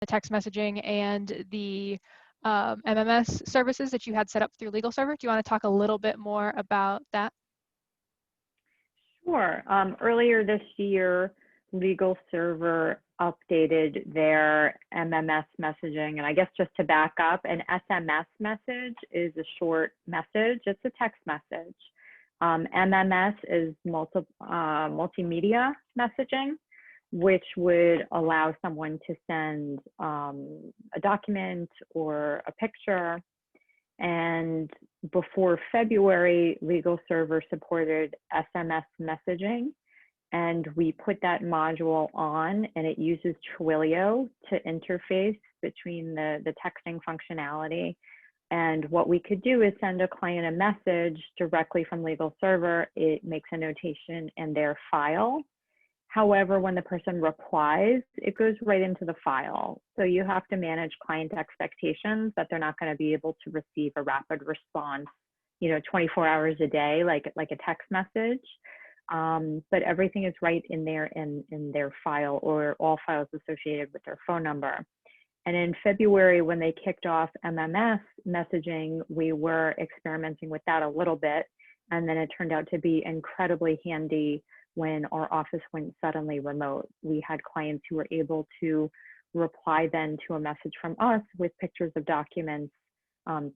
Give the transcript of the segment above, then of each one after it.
the text messaging and the MMS services that you had set up through Legal Server. Do you want to talk a little bit more about that? Sure. Earlier this year, Legal Server updated their MMS messaging. And I guess just to back up, an SMS message is a short message. It's a text message. MMS is multimedia messaging, which would allow someone to send a document or a picture. And before February, Legal Server supported SMS messaging, and we put that module on, and it uses Twilio to interface between the texting functionality. And what we could do is send a client a message directly from Legal Server. It makes a notation in their file. However, when the person replies, it goes right into the file. So you have to manage client expectations that they're not going to be able to receive a rapid response, 24 hours a day, like a text message. But everything is right in their file, or all files associated with their phone number. And in February, when they kicked off MMS messaging, we were experimenting with that a little bit. And then it turned out to be incredibly handy when our office went suddenly remote. We had clients who were able to reply then to a message from us with pictures of documents,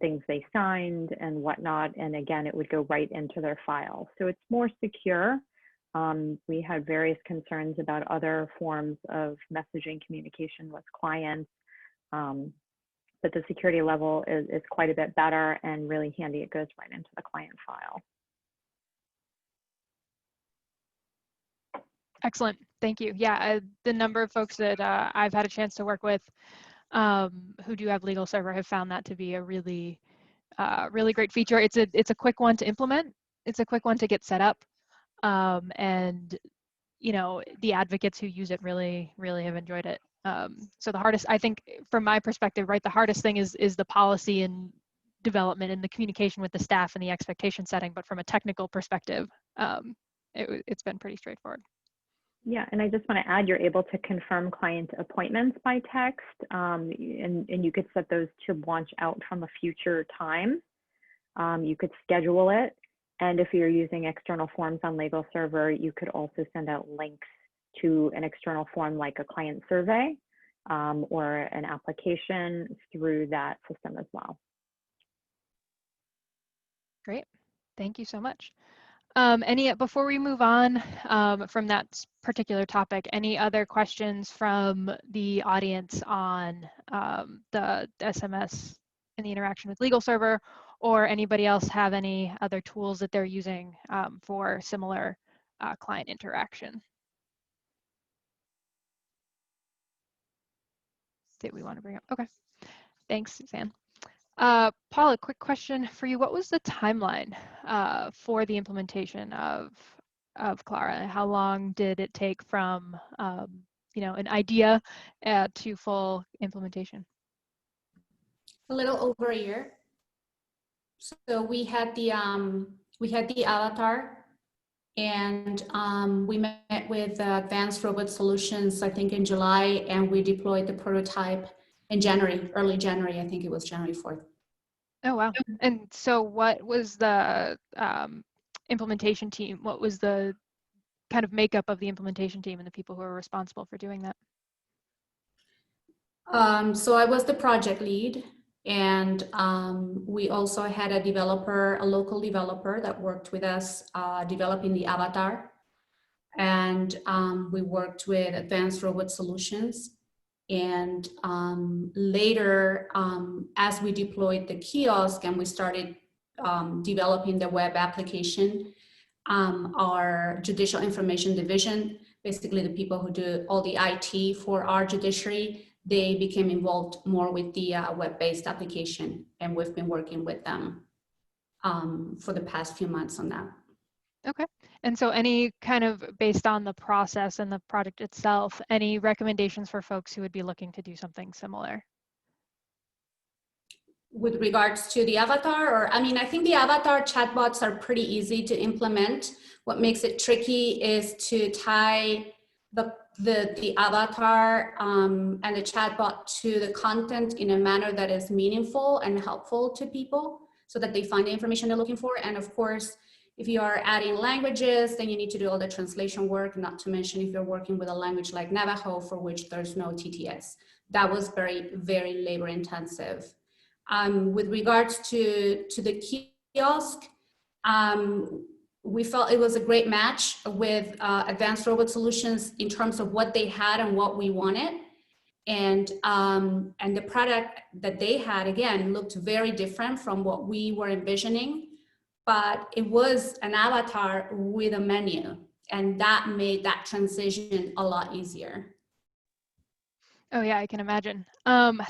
things they signed and whatnot. And again, it would go right into their file. So it's more secure. We had various concerns about other forms of messaging communication with clients, but the security level is quite a bit better and really handy. It goes right into the client file. Excellent, thank you. Yeah, the number of folks that I've had a chance to work with who do have Legal Server have found that to be a really, really great feature. It's a quick one to implement. It's a quick one to get set up, and the advocates who use it really, really have enjoyed it. So the hardest, I think, from my perspective, right, the hardest thing is the policy and development and the communication with the staff and the expectation setting. But from a technical perspective, it's been pretty straightforward. Yeah, and I just want to add, you're able to confirm client appointments by text, and you could set those to launch out from a future time. You could schedule it, and if you're using external forms on Legal Server, you could also send out links to an external form like a client survey or an application through that system as well. Great, thank you so much. Before we move on from that particular topic, any other questions from the audience on the SMS and the interaction with Legal Server, or anybody else have any other tools that they're using for similar client interaction that we want to bring up? Okay, thanks, Suzanne. Paul, a quick question for you. What was the timeline for the implementation of Clara? How long did it take from an idea to full implementation? A little over a year. So we had the avatar, and we met with Advanced Robot Solutions, I think in July, and we deployed the prototype in January, early January. I think it was January 4th. Oh, wow. And so what was the implementation team? What was the kind of makeup of the implementation team and the people who were responsible for doing that? So I was the project lead, and we also had a local developer that worked with us developing the avatar. And we worked with Advanced Robot Solutions. And later, as we deployed the kiosk and we started developing the web application, our Judicial Information Division, basically the people who do all the IT for our judiciary, they became involved more with the web-based application, and we've been working with them for the past few months on that. Okay. And so any kind of, based on the process and the product itself, any recommendations for folks who would be looking to do something similar? With regards to the avatar, or I mean, I think the avatar chatbots are pretty easy to implement. What makes it tricky is to tie the avatar and the chatbot to the content in a manner that is meaningful and helpful to people so that they find the information they're looking for. And of course, if you are adding languages, then you need to do all the translation work, not to mention if you're working with a language like Navajo, for which there's no TTS. That was very, very labor intensive. With regards to the kiosk, we felt it was a great match with Advanced Robot Solutions in terms of what they had and what we wanted. And the product that they had, again, looked very different from what we were envisioning, but it was an avatar with a menu, and that made that transition a lot easier. Oh yeah, I can imagine.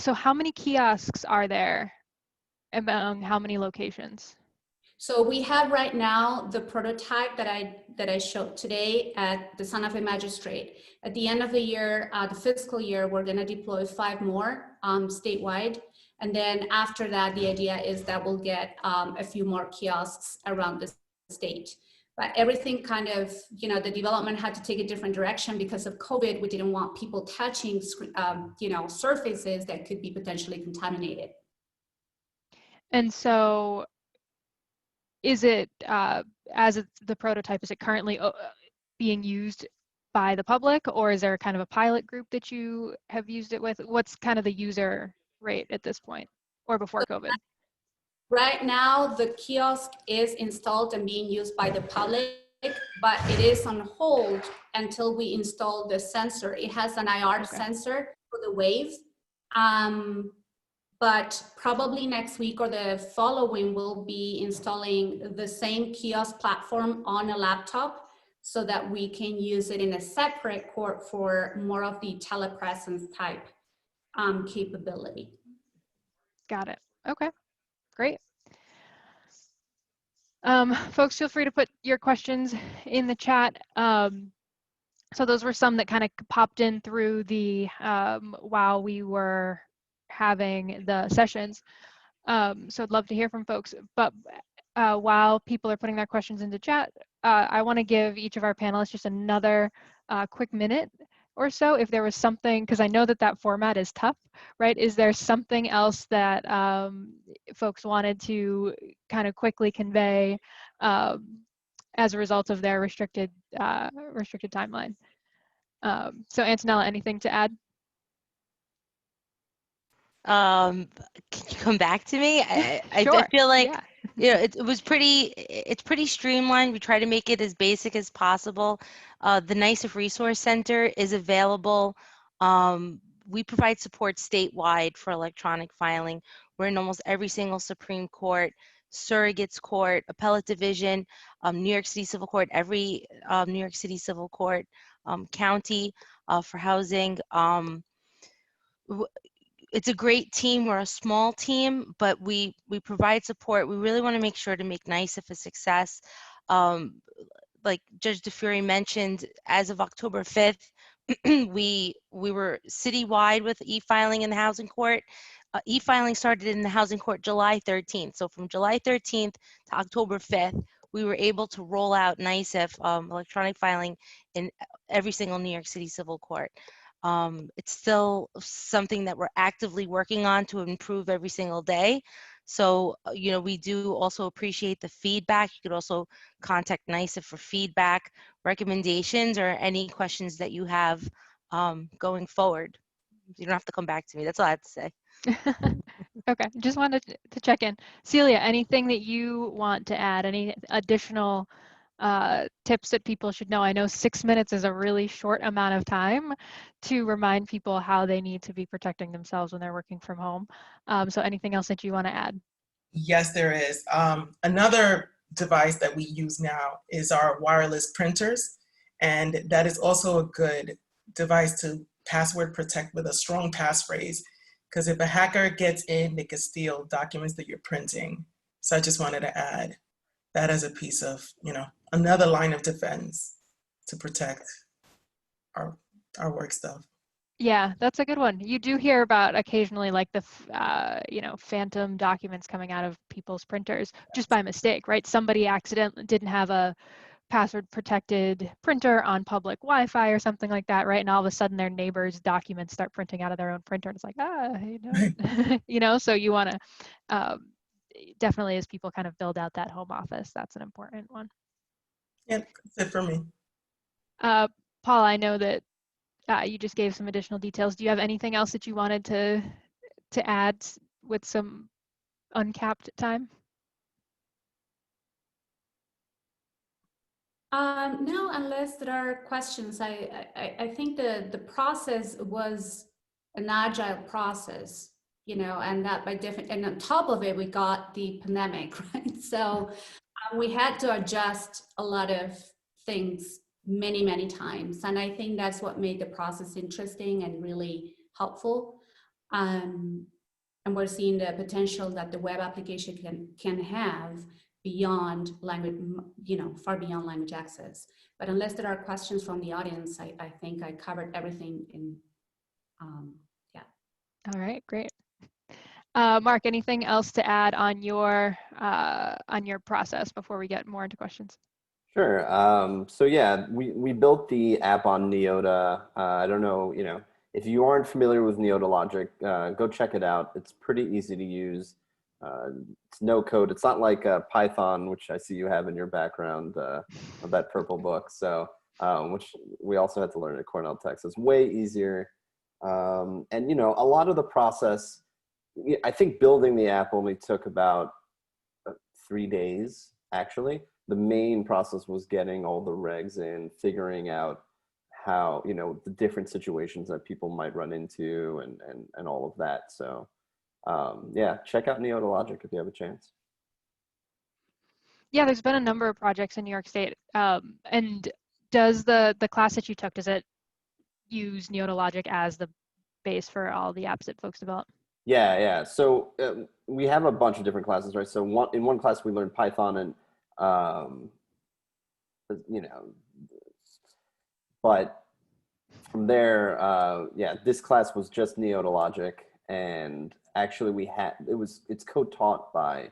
So how many kiosks are there among how many locations? So we have right now the prototype that I showed today at the Santa Fe Magistrate. At the end of the year, the fiscal year, we're going to deploy 5 more statewide. And then after that, the idea is that we'll get a few more kiosks around the state. But everything kind of, you know, the development had to take a different direction because of COVID. We didn't want people touching, you know, surfaces that could be potentially contaminated. And so is it, as it's the prototype, is it currently being used by the public, or is there kind of a pilot group that you have used it with? What's kind of the user rate at this point, or before COVID? Right now, the kiosk is installed and being used by the public, but it is on hold until we install the sensor. It has an IR sensor for the waves. But probably next week or the following, we'll be installing the same kiosk platform on a laptop so that we can use it in a separate court for more of the telepresence type capability. Got it. Okay, great. Folks, feel free to put your questions in the chat. So those were some that kind of popped in through the while we were having the sessions. So I'd love to hear from folks. But while people are putting their questions into chat, I want to give each of our panelists just another quick minute or so if there was something, because I know that that format is tough, right? Is there something else that folks wanted to kind of quickly convey as a result of their restricted timeline? So Antonella, anything to add? Can you come back to me? Sure. I feel like, yeah. you know, it's pretty streamlined. We try to make it as basic as possible. The NICEF Resource Center is available. We provide support statewide for electronic filing. We're in almost every single Supreme Court, surrogates court, appellate division, New York City Civil Court, every New York City Civil Court, county for housing. It's a great team. We're a small team, but we provide support. We really want to make sure to make NICEF a success. Like Judge DeFury mentioned, as of October 5th, we were citywide with e-filing in the housing court. E-filing started in the housing court July 13th. So from July 13th to October 5th, we were able to roll out NICEF electronic filing in every single New York City Civil Court. It's still something that we're actively working on to improve every single day. So, you know, we do also appreciate the feedback. You could also contact NICEF for feedback, recommendations, or any questions that you have going forward. You don't have to come back to me. That's all I have to say. Okay, just wanted to check in. Celia, anything that you want to add? Any additional tips that people should know? I know 6 minutes is a really short amount of time to remind people how they need to be protecting themselves when they're working from home. So anything else that you want to add? Yes, there is. Another device that we use now is our wireless printers. And that is also a good device to password protect with a strong passphrase. Because if a hacker gets in, they can steal documents that you're printing. So I just wanted to add that as a piece of, you know, another line of defense to protect our work stuff. Yeah, that's a good one. You do hear about occasionally like the, you know, phantom documents coming out of people's printers just by mistake, right? Somebody accidentally didn't have a password protected printer on public Wi-Fi or something like that, right? And all of a sudden their neighbors' documents start printing out of their own printer, and it's like, you know, so you want to definitely, as people kind of build out that home office, that's an important one. Yeah, that's it for me. Paul, I know that you just gave some additional details. Do you have anything else that you wanted to add with some uncapped time? No, unless there are questions. I think the process was an agile process, you know, and that by different, and on top of it, we got the pandemic, right? So we had to adjust a lot of things many times. And I think that's what made the process interesting and really helpful. And we're seeing the potential that the web application can have beyond language, you know, far beyond language access. But unless there are questions from the audience, I think I covered everything in, yeah. All right, great. Mark, anything else to add on your process before we get more into questions? Sure. So yeah, we built the app on Neota. I don't know, you know, if you aren't familiar with Neota Logic, go check it out. It's pretty easy to use. It's no code. It's not like Python, which I see you have in your background of that purple book. So, which we also had to learn at Cornell Tech. So it's way easier. And you know, a lot of the process, I think building the app only took about 3 days, actually. The main process was getting all the regs in, figuring out how, you know, the different situations that people might run into and all of that. So yeah, check out Neota Logic if you have a chance. Yeah, there's been a number of projects in New York State. And does the class that you took, does it use Neota Logic as the base for all the apps that folks develop? Yeah. So we have a bunch of different classes, right? So in one class we learned Python and you know, but from there, yeah, this class was just Neota Logic, and actually it's co-taught by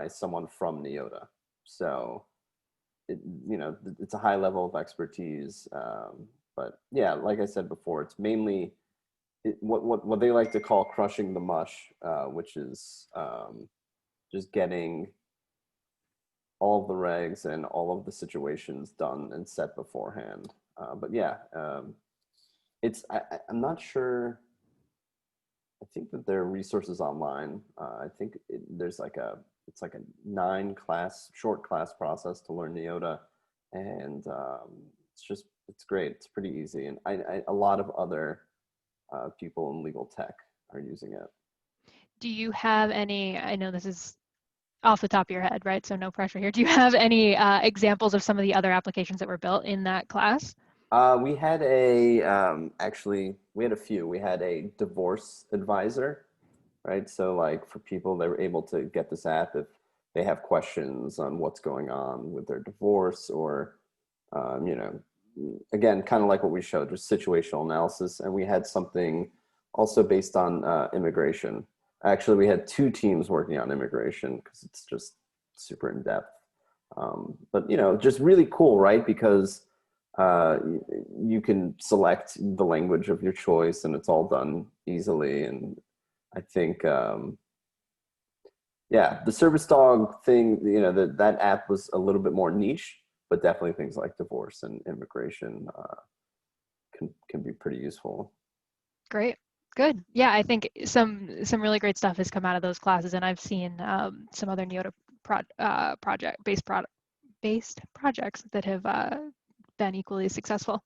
someone from Neota, so you know, it's a high level of expertise. But yeah, like I said before, it's mainly what they like to call crushing the mush, which is just getting all of the regs and all of the situations done and set beforehand. But yeah, I'm not sure. I think that there are resources online. I think there's like it's like a short class process to learn Neota, and it's great. It's pretty easy, and a lot of other people in legal tech are using it. Do you have any, I know this is off the top of your head, right? So no pressure here. Do you have any examples of some of the other applications that were built in that class? We had actually, we had a few. We had a divorce advisor, right? So like for people, they were able to get this app if they have questions on what's going on with their divorce, or, you know, again, kind of like what we showed, just situational analysis. And we had something also based on immigration. Actually, we had 2 teams working on immigration because it's just super in depth. But, you know, just really cool, right? Because you can select the language of your choice and it's all done easily. And I think, yeah, the service dog thing, you know, that app was a little bit more niche, but definitely things like divorce and immigration can be pretty useful. Great. Good. Yeah, I think some really great stuff has come out of those classes, and I've seen some other Neota based projects that have been equally successful.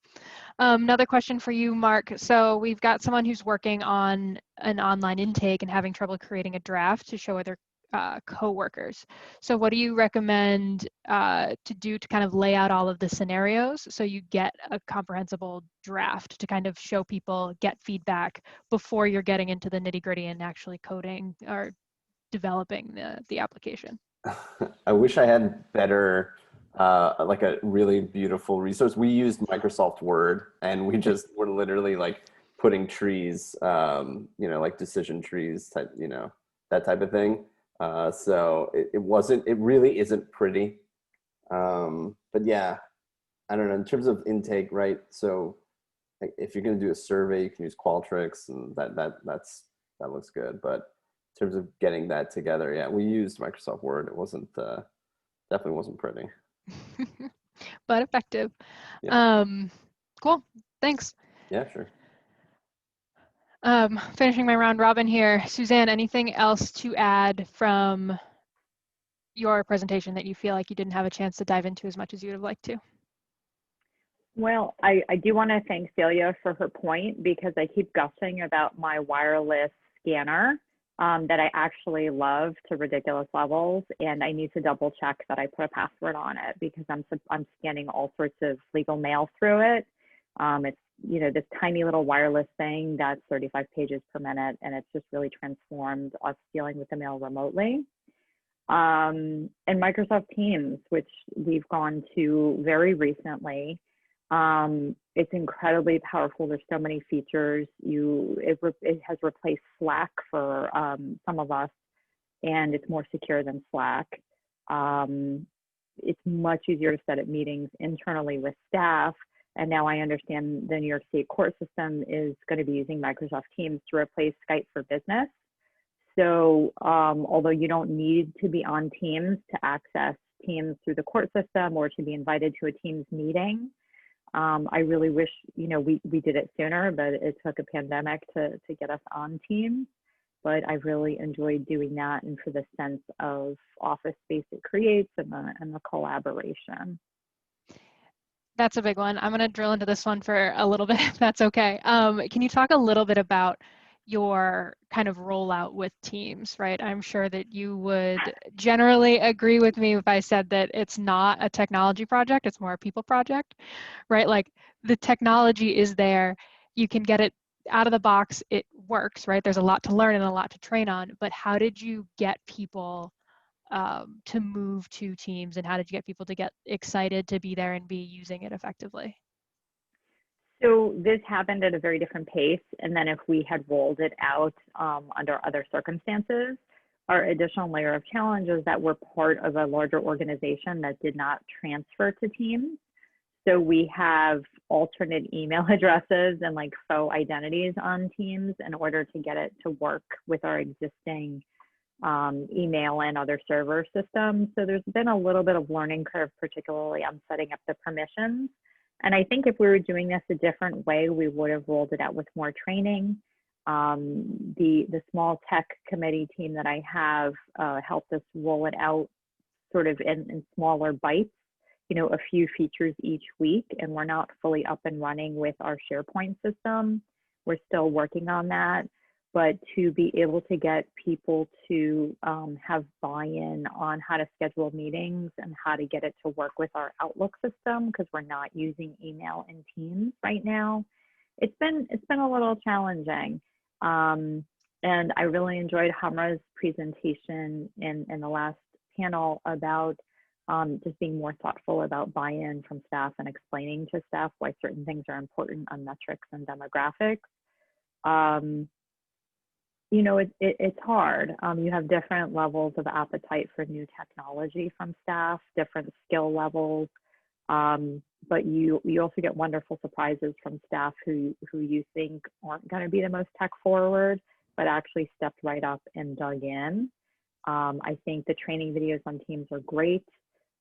Another question for you, Mark. So we've got someone who's working on an online intake and having trouble creating a draft to show other coworkers. So what do you recommend to do to kind of lay out all of the scenarios so you get a comprehensible draft to kind of show people, get feedback before you're getting into the nitty-gritty and actually coding or developing the application? I wish I had better, like a really beautiful resource. We used Microsoft Word, and we just were literally like putting trees, you know, like decision trees type, you know, that type of thing. So it really isn't pretty. But yeah, I don't know, in terms of intake, right? So like, if you're going to do a survey, you can use Qualtrics, and that looks good. But in terms of getting that together, yeah, we used Microsoft Word. It wasn't definitely wasn't pretty. But effective. Yeah. Cool. Thanks. Yeah, sure. Finishing my round robin here. Suzanne, anything else to add from your presentation that you feel like you didn't have a chance to dive into as much as you would have liked to? Well, I do want to thank Celia for her point, because I keep gushing about my wireless scanner that I actually love to ridiculous levels, and I need to double check that I put a password on it, because I'm scanning all sorts of legal mail through it. It's, you know, this tiny little wireless thing that's 35 pages per minute, and it's just really transformed us dealing with the mail remotely. And Microsoft Teams, which we've gone to very recently. It's incredibly powerful. There's so many features. It has replaced Slack for some of us, and it's more secure than Slack. It's much easier to set up meetings internally with staff. And now I understand the New York State court system is going to be using Microsoft Teams to replace Skype for Business. So although you don't need to be on Teams to access Teams through the court system or to be invited to a Teams meeting, I really wish, you know, we did it sooner, but it took a pandemic to get us on Teams. But I really enjoyed doing that, and for the sense of office space it creates and the collaboration. That's a big one. I'm going to drill into this one for a little bit, if that's okay. Can you talk a little bit about your kind of rollout with Teams, right? I'm sure that you would generally agree with me if I said that it's not a technology project, it's more a people project, right? Like the technology is there, you can get it out of the box, it works, right? There's a lot to learn and a lot to train on, but how did you get people to move to Teams, and how did you get people to get excited to be there and be using it effectively? So this happened at a very different pace. And then if we had rolled it out under other circumstances, our additional layer of challenges that were part of a larger organization that did not transfer to Teams. So we have alternate email addresses and like faux identities on Teams in order to get it to work with our existing email and other server systems. So there's been a little bit of learning curve, particularly on setting up the permissions. And I think if we were doing this a different way, we would have rolled it out with more training. The small tech committee team that I have helped us roll it out sort of in smaller bites, you know, a few features each week, and we're not fully up and running with our SharePoint system. We're still working on that. But to be able to get people to have buy-in on how to schedule meetings and how to get it to work with our Outlook system, because we're not using email and Teams right now, it's been a little challenging. And I really enjoyed Hamra's presentation in the last panel about just being more thoughtful about buy-in from staff and explaining to staff why certain things are important on metrics and demographics. You know, it's hard. You have different levels of appetite for new technology from staff, different skill levels, but you also get wonderful surprises from staff who you think aren't going to be the most tech forward, but actually stepped right up and dug in. I think the training videos on Teams are great.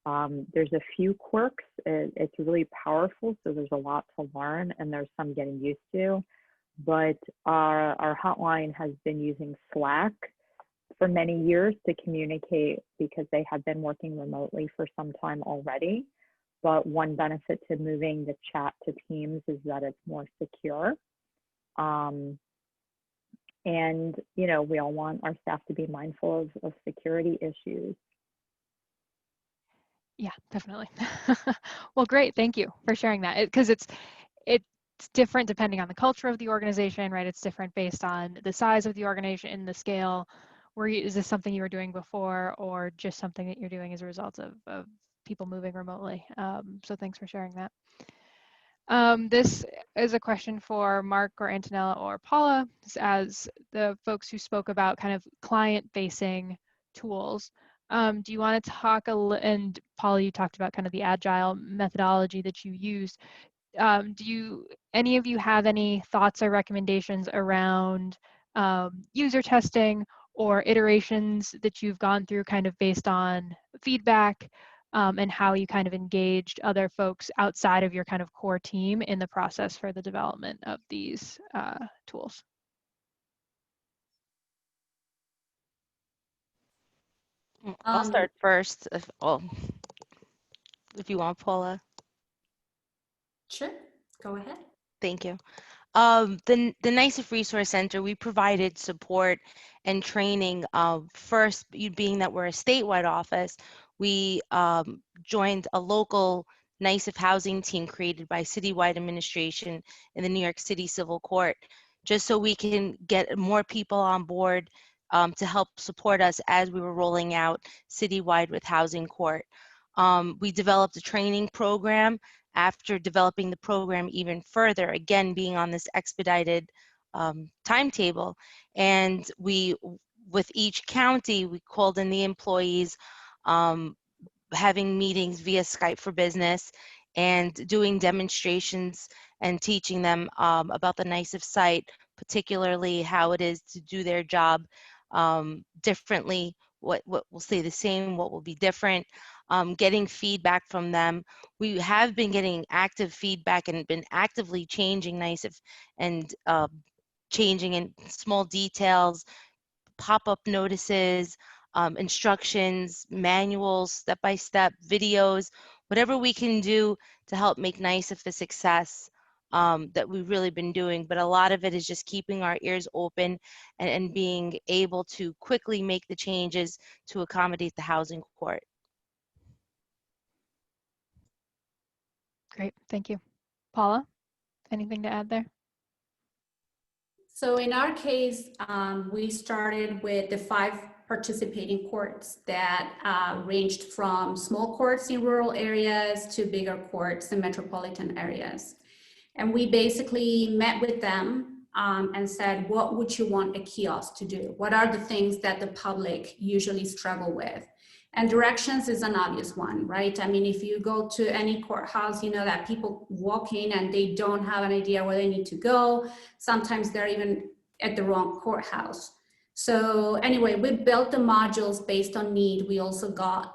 There's a few quirks. It's really powerful, so there's a lot to learn, and there's some getting used to. But our hotline has been using Slack for many years to communicate, because they have been working remotely for some time already. But one benefit to moving the chat to Teams is that it's more secure. And, you know, we all want our staff to be mindful of security issues. Yeah, definitely. Well, great. Thank you for sharing that. Because it's different depending on the culture of the organization, right? It's different based on the size of the organization and the scale. Is this something you were doing before, or just something that you're doing as a result of people moving remotely? So thanks for sharing that. This is a question for Mark or Antonella or Paula, as the folks who spoke about kind of client-facing tools. Do you want to talk and Paula, you talked about kind of the agile methodology that you use. Any of you have any thoughts or recommendations around user testing or iterations that you've gone through kind of based on feedback, and how you kind of engaged other folks outside of your kind of core team in the process for the development of these tools? I'll start first if you want, Paula. Sure, go ahead. Thank you. The NICEF Resource Center, we provided support and training. First, being that we're a statewide office, we joined a local NICEF housing team created by Citywide Administration in the New York City Civil Court, just so we can get more people on board to help support us as we were rolling out Citywide with Housing Court. We developed a training program. After developing the program even further, again, being on this expedited timetable, and with each county, we called in the employees, having meetings via Skype for Business, and doing demonstrations and teaching them about the NICEF site, particularly how it is to do their job differently, what will stay the same, what will be different, getting feedback from them. We have been getting active feedback and been actively changing NICEF and changing in small details, pop-up notices, instructions, manuals, step-by-step videos, whatever we can do to help make NICEF the success that we've really been doing. But a lot of it is just keeping our ears open and being able to quickly make the changes to accommodate the housing court. Great, thank you. Paula, anything to add there? So in our case, we started with the 5 participating courts that ranged from small courts in rural areas to bigger courts in metropolitan areas. And we basically met with them and said, what would you want a kiosk to do? What are the things that the public usually struggle with? And directions is an obvious one, right? I mean, if you go to any courthouse, you know that people walk in and they don't have an idea where they need to go. Sometimes they're even at the wrong courthouse. So anyway, we built the modules based on need. We also got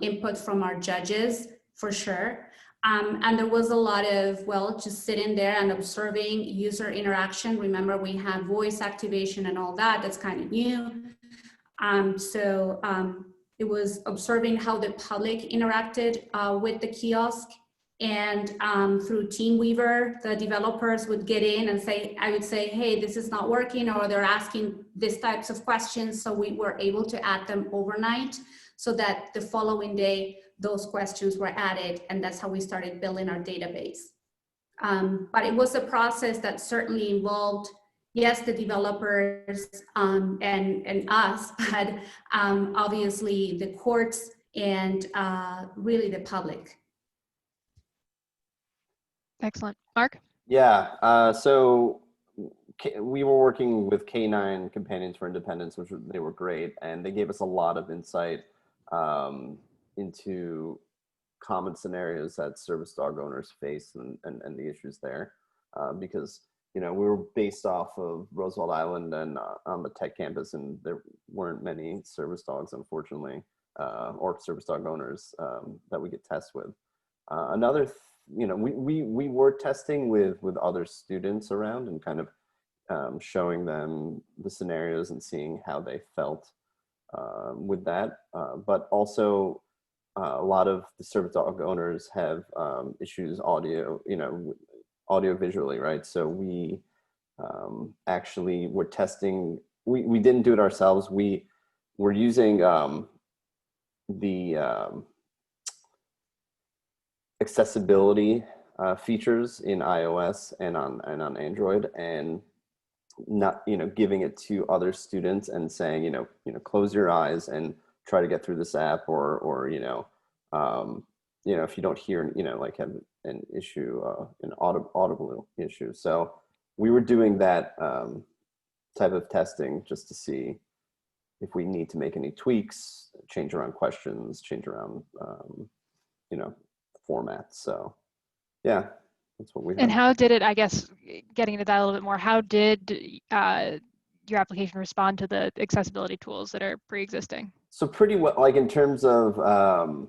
input from our judges, for sure. And there was a lot of, well, just sitting there and observing user interaction. Remember, we had voice activation and all that. That's kind of new. It was observing how the public interacted with the kiosk, and through Teamweaver, the developers would get in and say, I would say, hey, this is not working, or they're asking these types of questions. So we were able to add them overnight so that the following day, those questions were added, and that's how we started building our database. But it was a process that certainly involved, yes, the developers and us, but obviously the courts and really the public. Excellent. Mark? Yeah, so we were working with K9 Companions for Independence, which they were great, and they gave us a lot of insight into common scenarios that service dog owners face and the issues there, because we were based off of Roosevelt Island and on the tech campus, and there weren't many service dogs, unfortunately, or service dog owners that we could test with. We were testing with other students around and kind of showing them the scenarios and seeing how they felt with that. But also a lot of the service dog owners have issues audio visually, right? So we actually were testing, we didn't do it ourselves. We were using the accessibility features in iOS and on Android, and not giving it to other students and saying close your eyes and try to get through this app, or if you don't hear like have an issue, an audible issue. So we were doing that type of testing just to see if we need to make any tweaks, change around questions, change around, you know, formats. So yeah, that's what we have. And how did it, I guess, getting into that a little bit more, how did your application respond to the accessibility tools that are pre-existing? So pretty well, like in terms of, you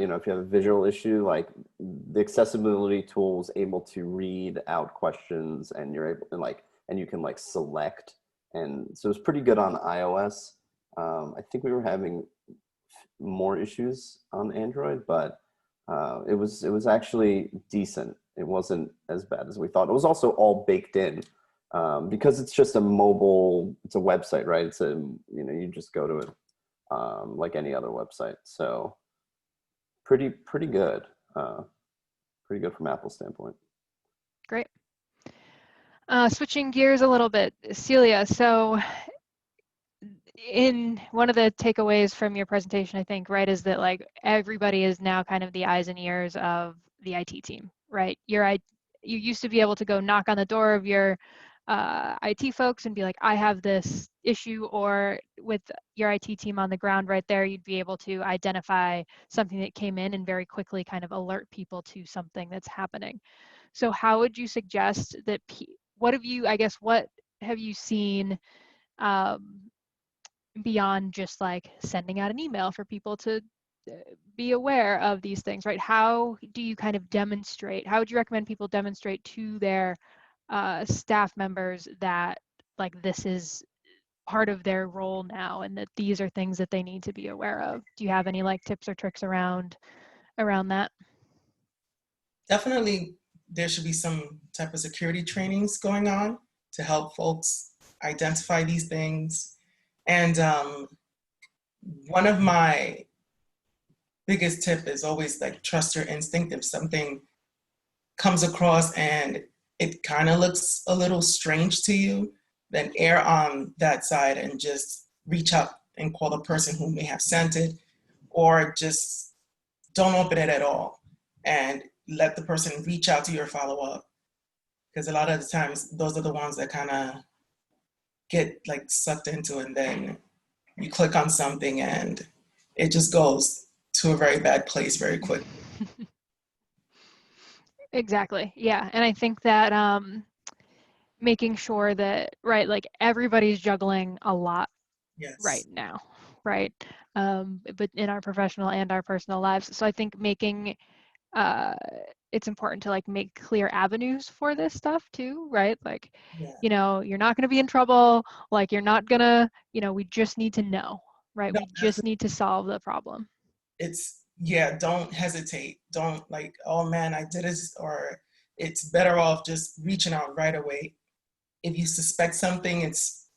know, if you have a visual issue, like the accessibility tools able to read out questions, and you're able, and you can like select. And so it's pretty good on iOS. I think we were having more issues on Android, but it was actually decent. It wasn't as bad as we thought. It was also all baked in because it's just a mobile, it's a website, right? It's a, you know, you just go to it like any other website. So pretty good, pretty good from Apple's standpoint. Great. Switching gears a little bit, Celia, so in one of the takeaways from your presentation, I think, right, is that like everybody is now kind of the eyes and ears of the IT team, right? You used to be able to go knock on the door of your IT folks and be like, I have this issue, or with your IT team on the ground right there, you'd be able to identify something that came in and very quickly kind of alert people to something that's happening. So how would you suggest that, what have you seen beyond just like sending out an email for people to be aware of these things, right? How do you kind of demonstrate, how would you recommend people demonstrate to their staff members that like this is part of their role now and that these are things that they need to be aware of? Do you have any like tips or tricks around that? Definitely, there should be some type of security trainings going on to help folks identify these things. And one of my biggest tip is always like trust your instinct. If something comes across and it kind of looks a little strange to you, then err on that side and just reach out and call the person who may have sent it, or just don't open it at all and let the person reach out to you or follow up. Because a lot of the times those are the ones that kind of get like sucked into it, and then you click on something and it just goes to a very bad place very quick. Exactly. Yeah. And I think that making sure that, right, like everybody's juggling a lot right Yes. now, right? But in our professional and our personal lives. So I think making it's important to like make clear avenues for this stuff too, right? Like, Yeah. you know, you're not going to be in trouble. Like, you're not going to, you know, we just need to know, right? No, We just need to solve the problem. yeah, don't hesitate. Don't like, oh man, I did this, or it's better off just reaching out right away. If you suspect something, it's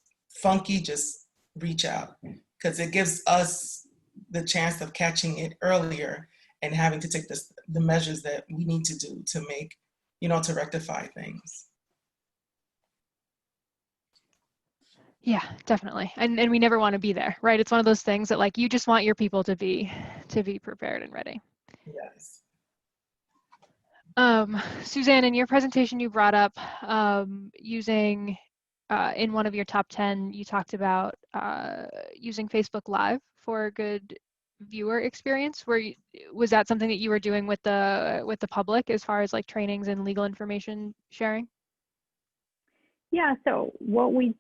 funky, just reach out, because it gives us the chance of catching it earlier and having to take the measures that we need to do to make, to rectify things. Yeah, definitely. And we never want to be there, right? It's one of those things that like you just want your people to be prepared and ready. Yes. Suzanne, in your presentation, you brought up using in one of your top 10, you talked about using Facebook Live for a good viewer experience. Was that something that you were doing with the public as far as like trainings and legal information sharing? Yeah, so what we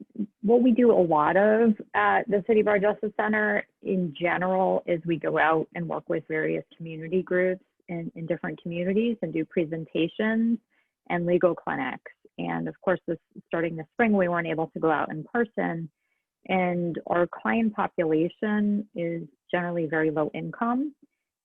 do a lot of at the City Bar Justice Center in general is we go out and work with various community groups in different communities and do presentations and legal clinics. And of course, starting this spring, we weren't able to go out in person. And our client population is generally very low income.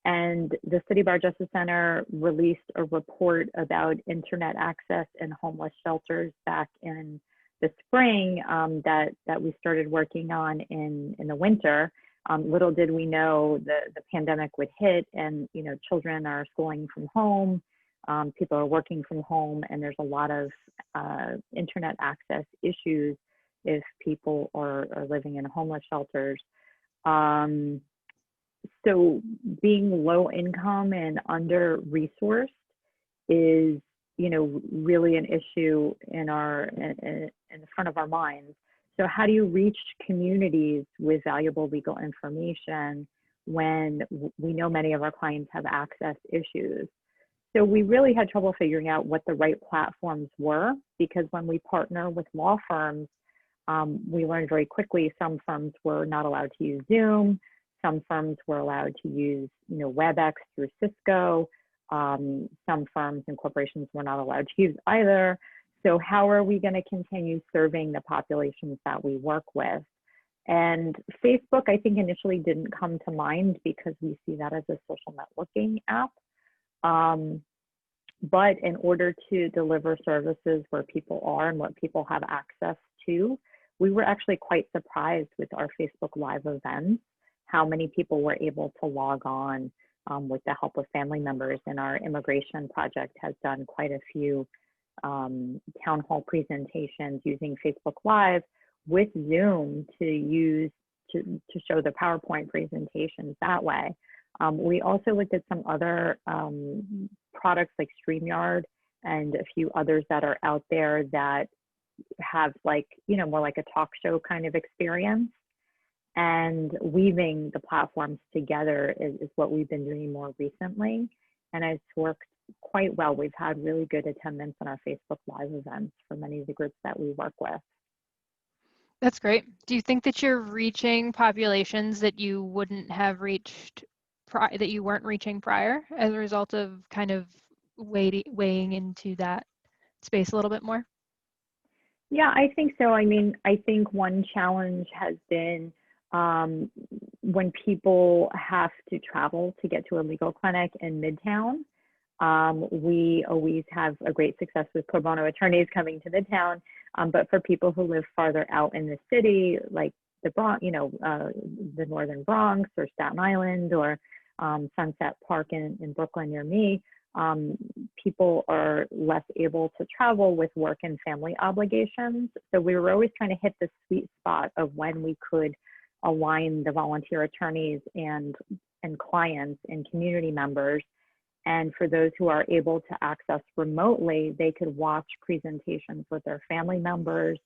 And the City Bar Justice Center released a report about internet access in homeless shelters back in the spring that we started working on in the winter. Little did we know the pandemic would hit, and children are schooling from home, people are working from home, and there's a lot of internet access issues if people are living in homeless shelters. So being low income and under-resourced is really an issue in the front of our minds. So how do you reach communities with valuable legal information when we know many of our clients have access issues? So we really had trouble figuring out what the right platforms were, because when we partner with law firms, we learned very quickly some firms were not allowed to use Zoom, some firms were allowed to use WebEx through Cisco, some firms and corporations were not allowed to use either. So how are we going to continue serving the populations that we work with? And Facebook, I think, initially didn't come to mind because we see that as a social networking app. But in order to deliver services where people are and what people have access to, we were actually quite surprised with our Facebook Live events, how many people were able to log on with the help of family members. And our immigration project has done quite a few town hall presentations using Facebook Live with Zoom to show the PowerPoint presentations that way. We also looked at some other products like StreamYard and a few others that are out there that have more like a talk show kind of experience. And weaving the platforms together is what we've been doing more recently. And it's worked quite well. We've had really good attendance on our Facebook Live events for many of the groups that we work with. That's great. Do you think that you're reaching populations that you wouldn't have reached, that you weren't reaching prior as a result of kind of weighing into that space a little bit more? Yeah, I think so. I mean, I think one challenge has been when people have to travel to get to a legal clinic in Midtown. We always have a great success with pro bono attorneys coming to Midtown, but for people who live farther out in the city, like the Bronx, the Northern Bronx or Staten Island or Sunset Park in Brooklyn near me, people are less able to travel with work and family obligations. So we were always trying to hit the sweet spot of when we could align the volunteer attorneys and clients and community members. And for those who are able to access remotely, they could watch presentations with their family members,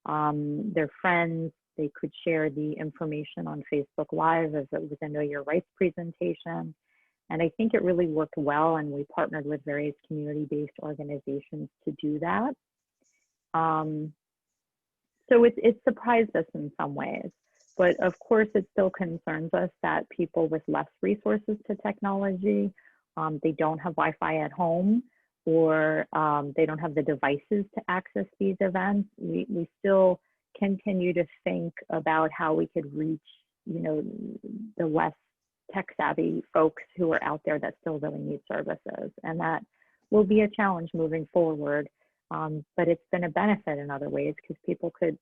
their friends. They could share the information on Facebook Live as it was a Know Your Rights presentation. And I think it really worked well, and we partnered with various community-based organizations to do that. So it surprised us in some ways. But of course, it still concerns us that people with less resources to technology, they don't have Wi-Fi at home, or they don't have the devices to access these events. We still continue to think about how we could reach, the less tech-savvy folks who are out there that still really need services. And that will be a challenge moving forward. But it's been a benefit in other ways because people could,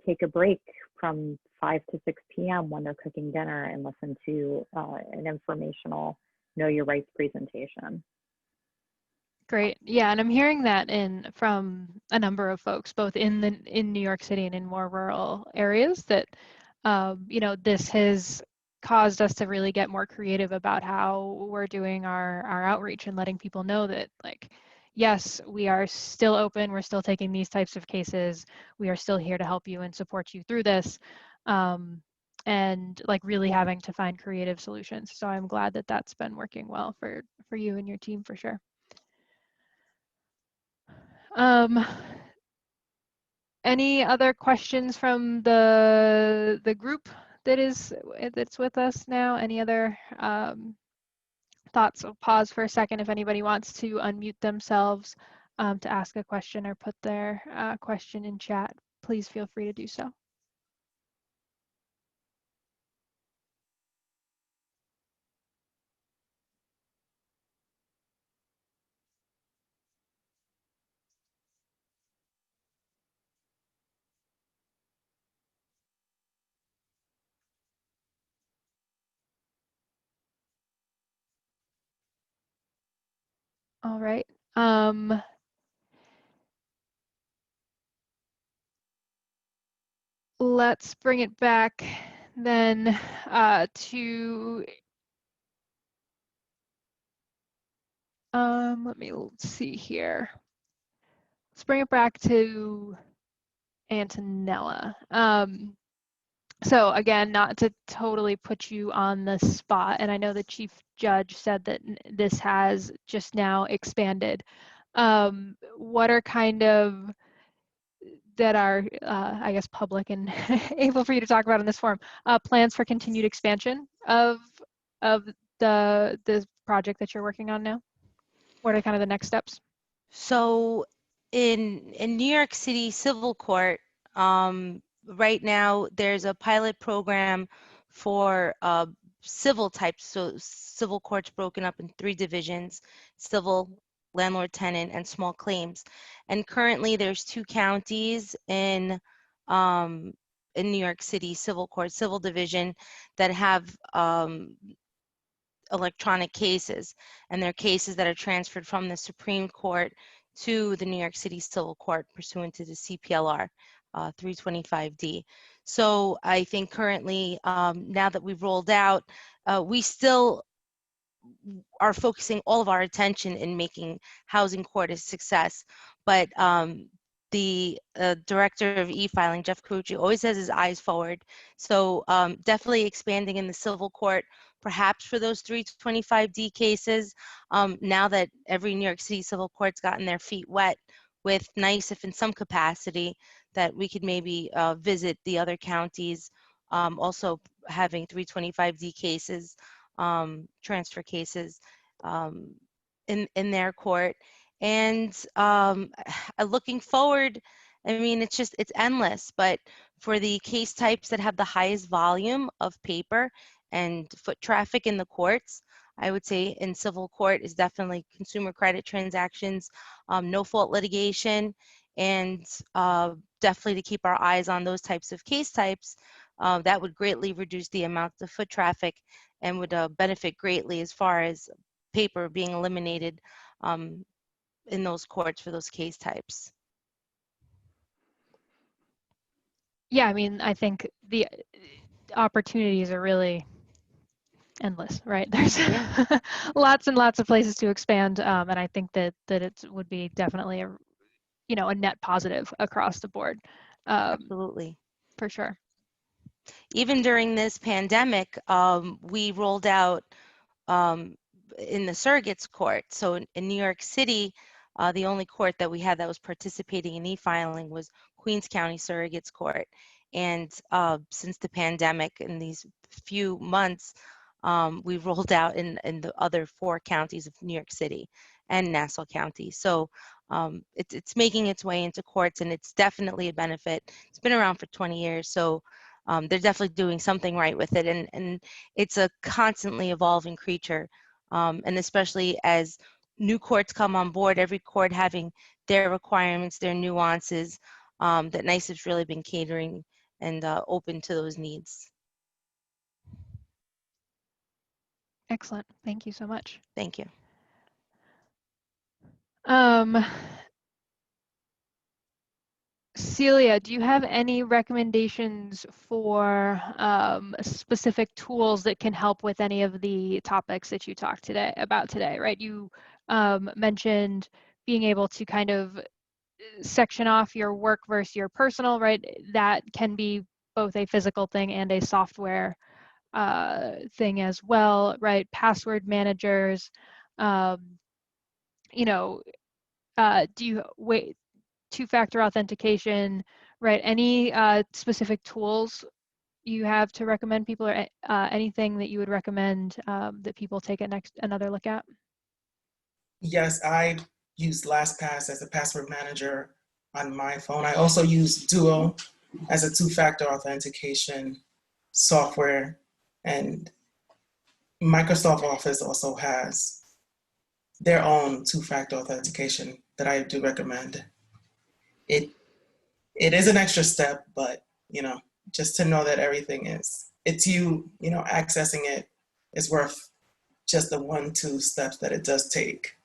take a break from 5 to 6 p.m. when they're cooking dinner and listen to an informational Know Your Rights presentation. Great. Yeah, and I'm hearing that from a number of folks, both in New York City and in more rural areas, that this has caused us to really get more creative about how we're doing our outreach and letting people know that, yes, we are still open, we're still taking these types of cases, we are still here to help you and support you through this, and really having to find creative solutions. So I'm glad that that's been working well for you and your team for sure. Any other questions from the group that's with us now? Any other thoughts? I'll pause for a second if anybody wants to unmute themselves to ask a question or put their question in chat. Please feel free to do so. All right. Let's bring it back then to Let me see here. Let's bring it back to Antonella. So again, not to totally put you on the spot, and I know the chief judge said that this has just now expanded. What are kind of that are, I guess, public and able for you to talk about in this forum, plans for continued expansion of the project that you're working on now? What are kind of the next steps? So in New York City Civil Court, right now there's a pilot program for civil types. So civil courts broken up in 3 divisions: civil, landlord tenant, and small claims. And currently there's 2 counties in New York City Civil Court Civil Division that have electronic cases, and they're cases that are transferred from the Supreme Court to the New York City Civil Court pursuant to the CPLR 325D. So I think currently, now that we've rolled out, we still are focusing all of our attention in making housing court a success. But the director of e-filing, Jeff Carucci, always has his eyes forward. So definitely expanding in the civil court, perhaps for those 325D cases. Now that every New York City civil court's gotten their feet wet with NYSIF in some capacity, that we could maybe visit the other counties, also having 325D cases, transfer cases in their court. And looking forward, I mean, it's endless, but for the case types that have the highest volume of paper and foot traffic in the courts, I would say in civil court is definitely consumer credit transactions, no fault litigation, and definitely to keep our eyes on those types of case types. That would greatly reduce the amount of foot traffic and would benefit greatly as far as paper being eliminated in those courts for those case types. Yeah, I mean, I think the opportunities are really endless, right? There's lots and lots of places to expand, and I think that it would be definitely a net positive across the board. Absolutely. For sure. Even during this pandemic, we rolled out in the surrogates court. So in New York City, the only court that we had that was participating in e-filing was Queens County Surrogates Court. And since the pandemic, in these few months, we've rolled out in the other 4 counties of New York City and Nassau County. So it's making its way into courts, and it's definitely a benefit. It's been around for 20 years, so they're definitely doing something right with it. And it's a constantly evolving creature. And especially as new courts come on board, every court having their requirements, their nuances, that NYSIF's really been catering and open to those needs. Excellent. Thank you so much. Thank you. Celia, do you have any recommendations for specific tools that can help with any of the topics that you talked about today, right? You mentioned being able to kind of section off your work versus your personal, right? That can be both a physical thing and a software thing as well, right? Password managers, do you wait? 2-factor authentication, right? Any specific tools you have to recommend people, or anything that you would recommend that people take another look at? Yes, I use LastPass as a password manager on my phone. I also use Duo as a 2-factor authentication software, and Microsoft Office also has their own 2-factor authentication that I do recommend. It is an extra step, but just to know that everything it's you accessing it is worth just the 1-2 steps that it does take.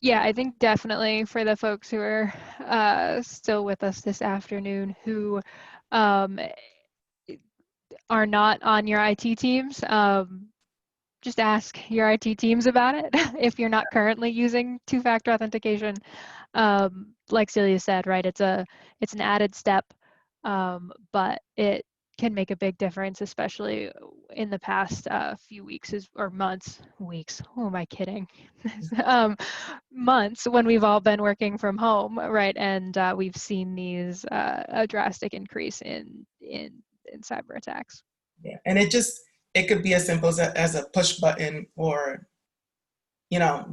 Yeah, I think definitely for the folks who are still with us this afternoon who are not on your IT teams, just ask your IT teams about it if you're not currently using two-factor authentication. Like Celia said, right, it's an added step, but it can make a big difference, especially in the past few weeks or months. Weeks, who am I kidding? Months when we've all been working from home, right? And we've seen these a drastic increase in cyber attacks. Yeah, and it could be as simple as a push button, or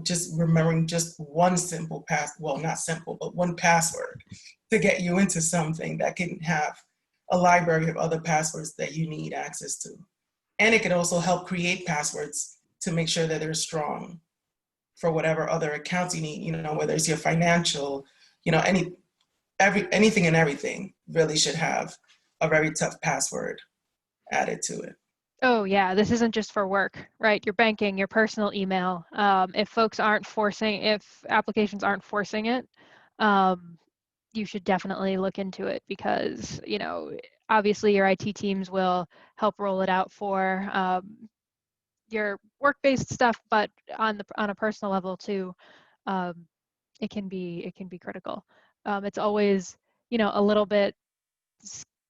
just remembering just one simple well, not simple, but one password to get you into something that can have a library of other passwords that you need access to. And it can also help create passwords to make sure that they're strong for whatever other accounts you need, whether it's your financial, anything and everything really should have a very tough password added to it. Oh yeah, this isn't just for work, right? Your banking, your personal email. If applications aren't forcing it, you should definitely look into it, because obviously your IT teams will help roll it out for your work-based stuff, but on a personal level too, it can be critical. It's always a little bit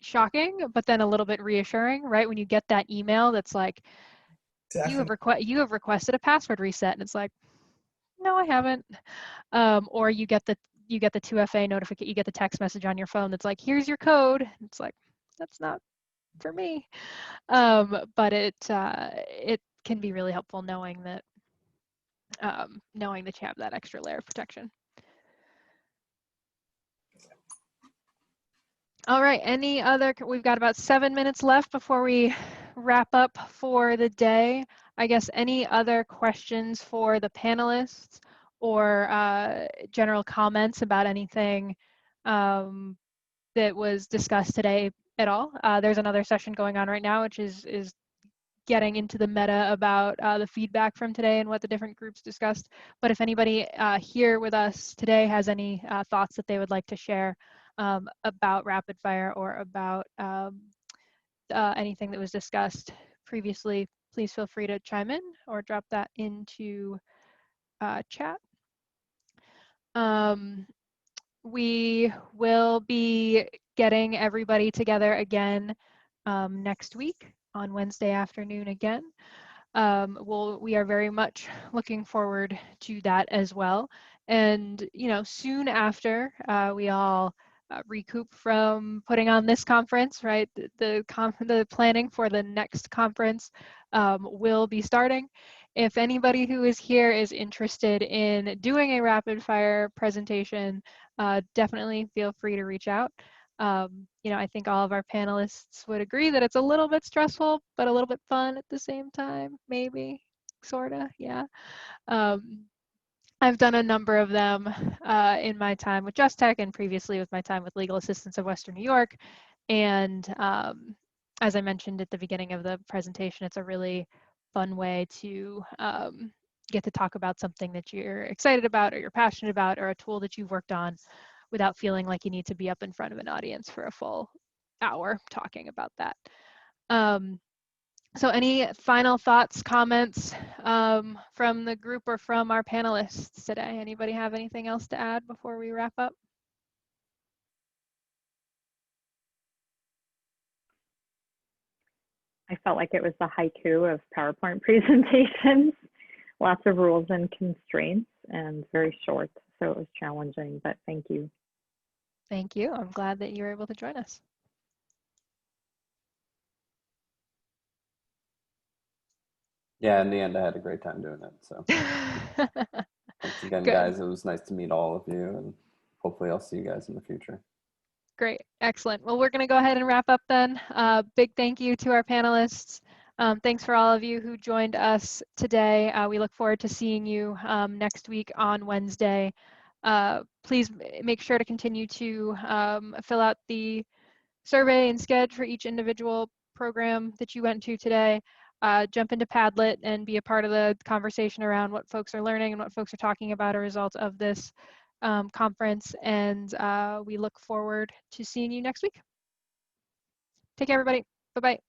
shocking, but then a little bit reassuring, right? When you get that email that's like, you have requested a password reset, and it's like, no, I haven't. Or you get the 2FA notification, you get the text message on your phone that's like, here's your code. It's like, that's not for me. But it can be really helpful knowing that you have that extra layer of protection. All right, we've got about 7 minutes left before we wrap up for the day. I guess any other questions for the panelists, or general comments about anything that was discussed today at all? There's another session going on right now, which is getting into the meta about the feedback from today and what the different groups discussed. But if anybody here with us today has any thoughts that they would like to share about rapid fire, or about anything that was discussed previously, please feel free to chime in or drop that into chat. We will be getting everybody together again next week on Wednesday afternoon again. We are very much looking forward to that as well. And soon after we all recoup from putting on this conference, right? The planning for the next conference will be starting. If anybody who is here is interested in doing a rapid fire presentation, definitely feel free to reach out. I think all of our panelists would agree that it's a little bit stressful, but a little bit fun at the same time, maybe, sorta, yeah. I've done a number of them in my time with Just Tech, and previously with my time with Legal Assistance of Western New York. And as I mentioned at the beginning of the presentation, it's a really fun way to get to talk about something that you're excited about, or you're passionate about, or a tool that you've worked on, without feeling like you need to be up in front of an audience for a full hour talking about that. So any final thoughts, comments from the group or from our panelists today? Anybody have anything else to add before we wrap up? I felt like it was the haiku of PowerPoint presentations. Lots of rules and constraints, and very short, so it was challenging, but thank you. Thank you. I'm glad that you were able to join us. Yeah, in the end, I had a great time doing it. So thanks again, guys. It was nice to meet all of you, and hopefully I'll see you guys in the future. Great, excellent. Well, we're going to go ahead and wrap up then. Big thank you to our panelists. Thanks for all of you who joined us today. We look forward to seeing you next week on Wednesday. Please make sure to continue to fill out the survey and schedule for each individual program that you went to today. Jump into Padlet and be a part of the conversation around what folks are learning and what folks are talking about as a result of this conference. And we look forward to seeing you next week. Take care, everybody. Bye-bye.